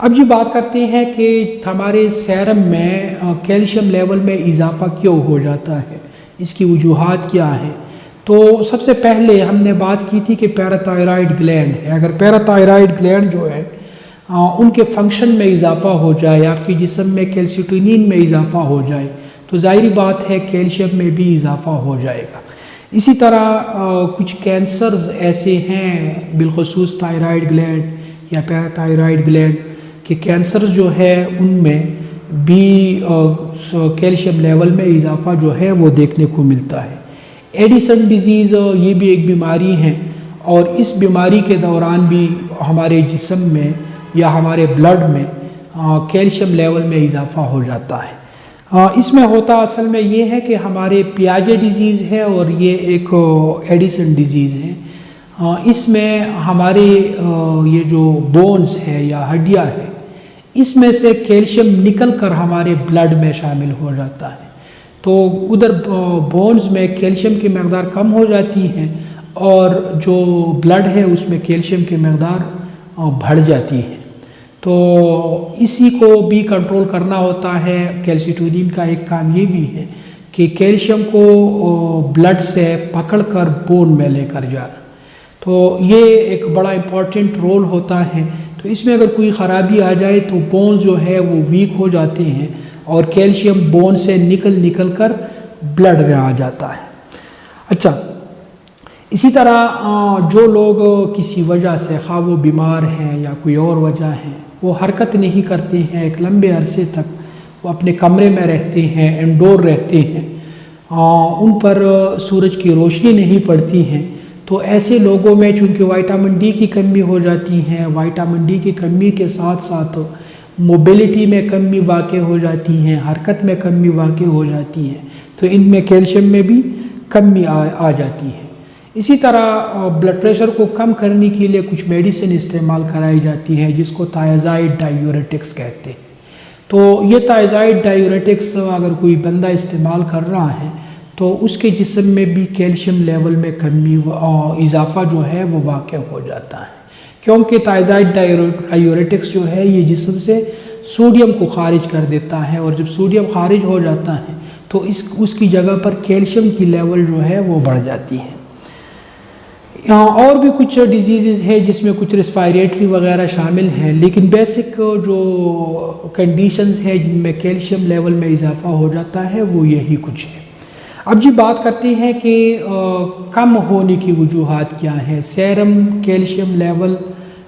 اب جی بات کرتے ہیں کہ ہمارے سیرم میں کیلشیم لیول میں اضافہ کیوں ہو جاتا ہے، اس کی وجوہات کیا ہیں۔ تو سب سے پہلے ہم نے بات کی تھی کہ پیراتھائرائڈ گلینڈ ہے، اگر پیراتھائرائڈ گلینڈ جو ہے ان کے فنکشن میں اضافہ ہو جائے، آپ کے جسم میں کیلسیٹونین میں اضافہ ہو جائے تو ظاہری بات ہے کیلشیم میں بھی اضافہ ہو جائے گا۔ اسی طرح کچھ کینسرز ایسے ہیں بالخصوص تھائرائڈ گلینڈ یا پیراتھائرائڈ گلینڈ کہ کینسر جو ہے ان میں بھی کیلشیم لیول میں اضافہ جو ہے وہ دیکھنے کو ملتا ہے۔ ایڈیسن ڈیزیز یہ بھی ایک بیماری ہے اور اس بیماری کے دوران بھی ہمارے جسم میں یا ہمارے بلڈ میں کیلشیم لیول میں اضافہ ہو جاتا ہے۔ اس میں ہوتا اصل میں یہ ہے کہ ہمارے پیاجے ڈیزیز ہے اور یہ ایک ایڈیسن ڈیزیز ہے۔ اس میں ہمارے یہ جو بونز ہے یا ہڈیاں ہے اس میں سے کیلشیم نکل کر ہمارے بلڈ میں شامل ہو جاتا ہے، تو ادھر بونز میں کیلشیم کی مقدار کم ہو جاتی ہے اور جو بلڈ ہے اس میں کیلشیم کی مقدار بڑھ جاتی ہے۔ تو اسی کو بھی کنٹرول کرنا ہوتا ہے۔ کیلسیٹونین کا ایک کام یہ بھی ہے کہ کیلشیم کو بلڈ سے پکڑ کر بون میں لے کر جانا، تو یہ ایک بڑا امپورٹنٹ رول ہوتا ہے۔ تو اس میں اگر کوئی خرابی آ جائے تو بون جو ہے وہ ویک ہو جاتے ہیں اور کیلشیم بون سے نکل کر بلڈ میں آ جاتا ہے۔ اچھا، اسی طرح جو لوگ کسی وجہ سے خواہ وہ بیمار ہیں یا کوئی اور وجہ ہے وہ حرکت نہیں کرتے ہیں، ایک لمبے عرصے تک وہ اپنے کمرے میں رہتے ہیں، انڈور رہتے ہیں، ان پر سورج کی روشنی نہیں پڑتی ہیں، تو ایسے لوگوں میں چونکہ وائٹامن ڈی کی کمی ہو جاتی ہے، وائٹامن ڈی کی کمی کے ساتھ ساتھ موبیلٹی میں کمی واقع ہو جاتی ہے، حرکت میں کمی واقع ہو جاتی ہے، تو ان میں کیلشیم میں بھی کمی آ جاتی ہے۔ اسی طرح بلڈ پریشر کو کم کرنے کے لیے کچھ میڈیسن استعمال کرائی جاتی ہے جس کو تھائازائڈ ڈائیوریٹکس کہتے ہیں۔ تو یہ تھائازائڈ ڈائیوریٹکس اگر کوئی بندہ استعمال کر رہا ہے تو اس کے جسم میں بھی کیلشیم لیول میں کمی اضافہ جو ہے وہ واقع ہو جاتا ہے، کیونکہ تھائازائڈ ڈائیوریٹکس جو ہے یہ جسم سے سوڈیم کو خارج کر دیتا ہے، اور جب سوڈیم خارج ہو جاتا ہے تو اس کی جگہ پر کیلشیم کی لیول جو ہے وہ بڑھ جاتی ہے۔ اور بھی کچھ ڈیزیزز ہیں جس میں کچھ ریسپائریٹری وغیرہ شامل ہیں، لیکن بیسک جو کنڈیشنز ہیں جن میں کیلشیم لیول میں اضافہ ہو جاتا ہے وہ یہی کچھ ہے۔ اب جی بات کرتے ہیں کہ کم ہونے کی وجوہات کیا ہیں، سیرم کیلشیم لیول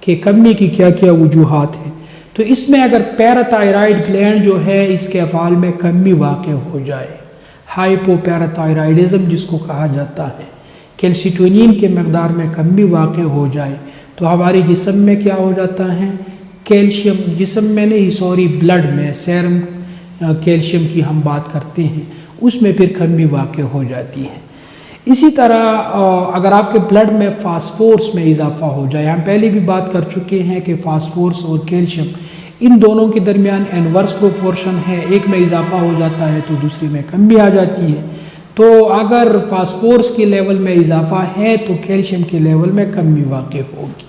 کے کمی کی کیا کیا وجوہات ہیں۔ تو اس میں اگر پیراتھائرائڈ گلینڈ جو ہے اس کے افعال میں کمی واقع ہو جائے، ہائپو پیراتھائرائڈزم جس کو کہا جاتا ہے، کیلسیٹونین کے مقدار میں کمی واقع ہو جائے تو ہمارے جسم میں کیا ہو جاتا ہے، کیلشیم جسم میں نہیں بلڈ میں سیرم کیلشیم کی ہم بات کرتے ہیں، اس میں پھر کمی واقع ہو جاتی ہے۔ اسی طرح اگر آپ کے بلڈ میں فاسفورس میں اضافہ ہو جائے، ہم پہلے بھی بات کر چکے ہیں کہ فاسفورس اور کیلشیم ان دونوں کے درمیان انورس پروپورشن ہے، ایک میں اضافہ ہو جاتا ہے تو دوسری میں کمی آ جاتی ہے۔ تو اگر فاسفورس کے لیول میں اضافہ ہے تو کیلشیم کے لیول میں کمی واقع ہوگی۔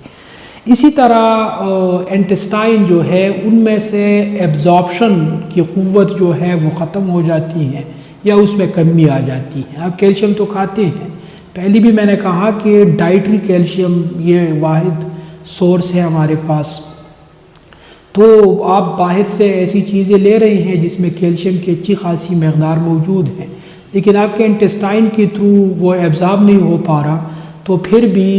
اسی طرح انٹسٹائن جو ہے ان میں سے ایبزارپشن کی قوت جو ہے وہ ختم ہو جاتی ہے یا اس میں کمی آ جاتی ہے۔ آپ کیلشیم تو کھاتے ہیں، پہلے بھی میں نے کہا کہ ڈائٹری کیلشیم یہ واحد سورس ہے ہمارے پاس، تو آپ باہر سے ایسی چیزیں لے رہے ہیں جس میں کیلشیم کی اچھی خاصی مقدار موجود ہے، لیکن آپ کے انٹسٹائن کے تھرو وہ ایبزارب نہیں ہو پا رہا، تو پھر بھی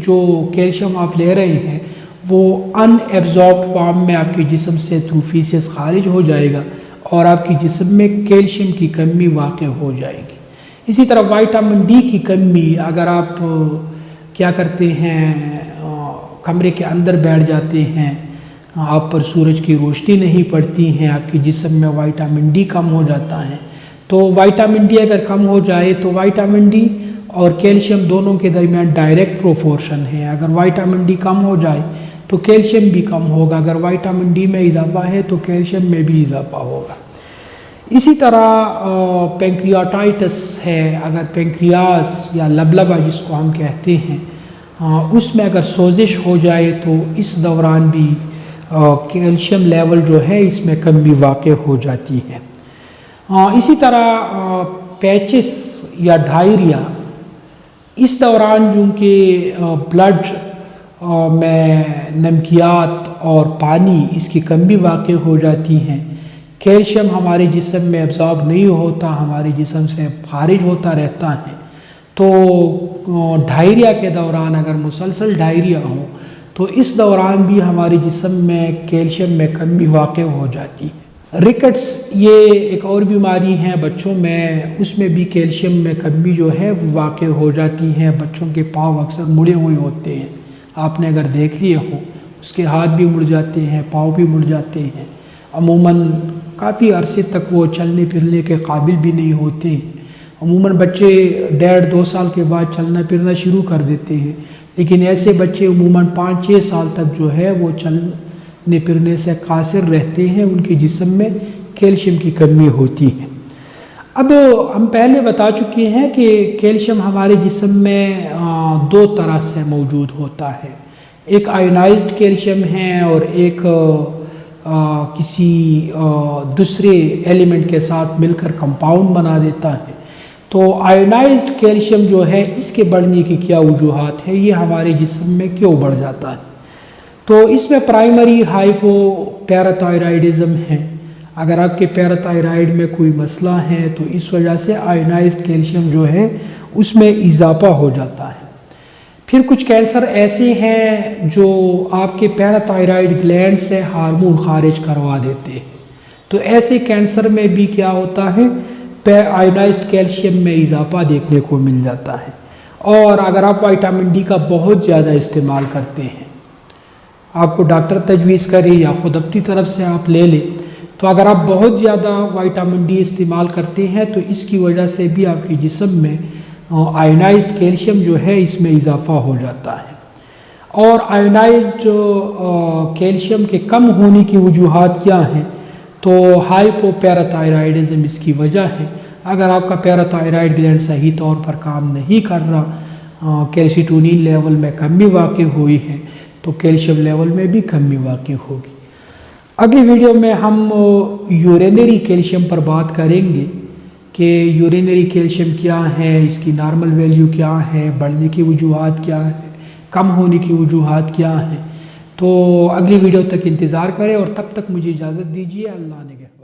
جو کیلشیم آپ لے رہے ہیں وہ ان ایبزاربڈ فارم میں آپ کے جسم سے تھرو فیسس خارج ہو جائے گا اور آپ کے جسم میں کیلشیم کی کمی واقع ہو جائے گی۔ اسی طرح وائٹامن ڈی کی کمی، اگر آپ کیا کرتے ہیں کمرے کے اندر بیٹھ جاتے ہیں، آپ پر سورج کی روشنی نہیں پڑتی ہے، آپ کے جسم میں وائٹامن ڈی کم ہو جاتا ہے، تو وائٹامن ڈی اگر کم ہو جائے تو وائٹامن ڈی اور کیلشیم دونوں کے درمیان ڈائریکٹ پروپورشن ہے، اگر وائٹامن ڈی کم ہو جائے تو کیلشیم بھی کم ہوگا، اگر وائٹامن ڈی میں اضافہ ہے تو کیلشیم میں بھی اضافہ ہوگا۔ اسی طرح پینکریاٹائٹس ہے، اگر پینکریاس یا لبلبا جس کو ہم کہتے ہیں اس میں اگر سوزش ہو جائے تو اس دوران بھی کیلشیم لیول جو ہے اس میں کمی واقع ہو جاتی ہے۔ اسی طرح پیچس یا ڈائریا، اس دوران جو کہ بلڈ میں نمکیات اور پانی اس کی کمی واقع ہو جاتی ہیں، کیلشیم ہمارے جسم میں ابزارب نہیں ہوتا، ہمارے جسم سے خارج ہوتا رہتا ہے، تو ڈائریا کے دوران اگر مسلسل ڈائریا ہو تو اس دوران بھی ہمارے جسم میں کیلشیم میں کمی واقع ہو جاتی ہے۔ ریکٹس یہ ایک اور بیماری ہے بچوں میں، اس میں بھی کیلشیم میں کمی جو ہے وہ واقع ہو جاتی ہے۔ بچوں کے پاؤں اکثر مڑے ہوئے ہوتے ہیں، آپ نے اگر دیکھ لیے ہو، اس کے ہاتھ بھی مڑ جاتے ہیں، پاؤں بھی مڑ جاتے ہیں، عموماً کافی عرصے تک وہ چلنے پھرنے کے قابل بھی نہیں ہوتے ہیں۔ عموماً بچے 1.5-2 سال کے بعد چلنا پھرنا شروع کر دیتے ہیں، لیکن ایسے بچے عموماً 5-6 سال تک جو ہے وہ چلنے پھرنے سے قاصر رہتے ہیں، ان کے جسم میں کیلشیم کی کمی ہوتی ہے۔ اب ہم پہلے بتا چکے ہیں کہ کیلشیم ہمارے جسم میں 2 طرح سے موجود ہوتا ہے، ایک آئونائزڈ کیلشیم ہے اور ایک کسی دوسرے ایلیمنٹ کے ساتھ مل کر کمپاؤنڈ بنا دیتا ہے۔ تو آئونائزڈ کیلشیم جو ہے اس کے بڑھنے کی کیا وجوہات ہے، یہ ہمارے جسم میں کیوں بڑھ جاتا ہے؟ تو اس میں پرائمری ہائپو پیراتھائرائڈزم ہے۔ اگر آپ کے پیراتھائرائڈ میں کوئی مسئلہ ہے تو اس وجہ سے آئونائزڈ کیلشیم جو ہے اس میں اضافہ ہو جاتا ہے۔ پھر کچھ کینسر ایسے ہیں جو آپ کے پیراتھائرائڈ گلینڈ سے ہارمون خارج کروا دیتے ہیں، تو ایسے کینسر میں بھی کیا ہوتا ہے، آئونائزڈ کیلشیم میں اضافہ دیکھنے کو مل جاتا ہے۔ اور اگر آپ وٹامن ڈی کا بہت زیادہ استعمال کرتے ہیں، آپ کو ڈاکٹر تجویز کرے یا خود اپنی طرف سے آپ لے لیں، تو اگر آپ بہت زیادہ وٹامن ڈی استعمال کرتے ہیں تو اس کی وجہ سے بھی آپ کے جسم میں آئونائزڈ کیلشیم جو ہے اس میں اضافہ ہو جاتا ہے۔ اور آئونائزڈ کیلشیم کے کم ہونے کی وجوہات کیا ہیں، تو ہائپو پیراتھائرائڈزم اس کی وجہ ہے۔ اگر آپ کا پیراتھائرائڈ گلینڈ صحیح طور پر کام نہیں کر رہا، کیلسیٹونین لیول میں کمی واقع ہوئی ہے، تو کیلشیم لیول میں بھی کمی واقع ہوگی۔ اگلی ویڈیو میں ہم یورینری کیلشیم پر بات کریں گے کہ یورینری کیلشیم کیا ہے، اس کی نارمل ویلیو کیا ہے، بڑھنے کی وجوہات کیا ہے، کم ہونے کی وجوہات کیا ہیں۔ تو اگلی ویڈیو تک انتظار کریں اور تب تک مجھے اجازت دیجیے۔ اللہ نگہبان۔